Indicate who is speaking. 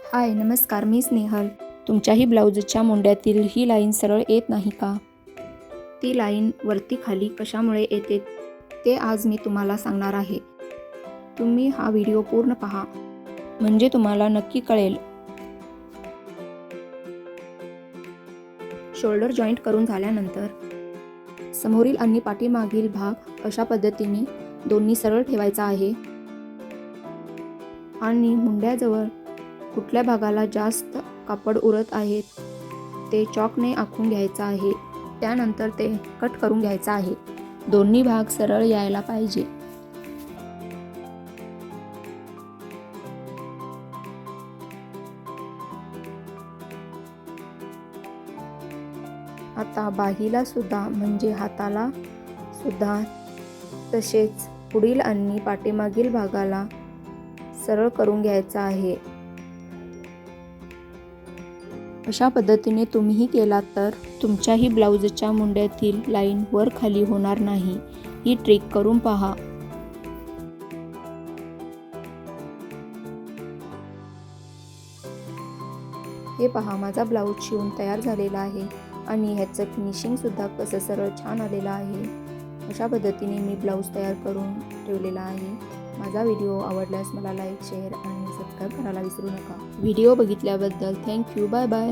Speaker 1: हाय नमस्कार, मी स्नेहल. तुमच्याही ब्लाऊजच्या मुंड्यातील ही लाईन सरळ येत नाही का? ती लाईन वरती खाली कशामुळे येते ते आज मी तुम्हाला सांगणार आहे. तुम्ही हा व्हिडिओ पूर्ण पहा, म्हणजे तुम्हाला नक्की कळेल. शोल्डर जॉईंट करून झाल्यानंतर समोरील आणि पाठीमागील भाग अशा पद्धतीने दोन्ही सरळ ठेवायचा आहे आणि मुंड्याजवळ कुठल्या भागाला जास्त कापड उरत आहे ते चॉकने आखून घ्यायचं आहे. त्यानंतर ते कट करून घ्यायचं आहे. दोन्ही भाग सरळ यायला पाहिजे. आता बाहीला सुद्धा म्हणजे हाताला सुद्धा तसेच पुढील आणि पाठीमागील भागाला सरळ करून घ्यायचा आहे. अशा पद्धतीने तुम्हीही केलात तर तुमच्याही ब्लाऊजच्या मुंड्यातील लाईन वर खाली होणार नाही. ही ट्रिक करून पहा. हे पहा, माझा ब्लाऊज शिवून तयार झालेला आहे आणि ह्याचं फिनिशिंग सुद्धा कसं सरळ छान आलेलं आहे. अशा पद्धतीने मी ब्लाऊज तयार करून ठेवलेला आहे. माझा व्हिडिओ आवडल्यास मला लाईक, शेअर आणि सबस्क्राईब करायला विसरू नका. व्हिडिओ बघितल्याबद्दल थँक्यू. Bye bye.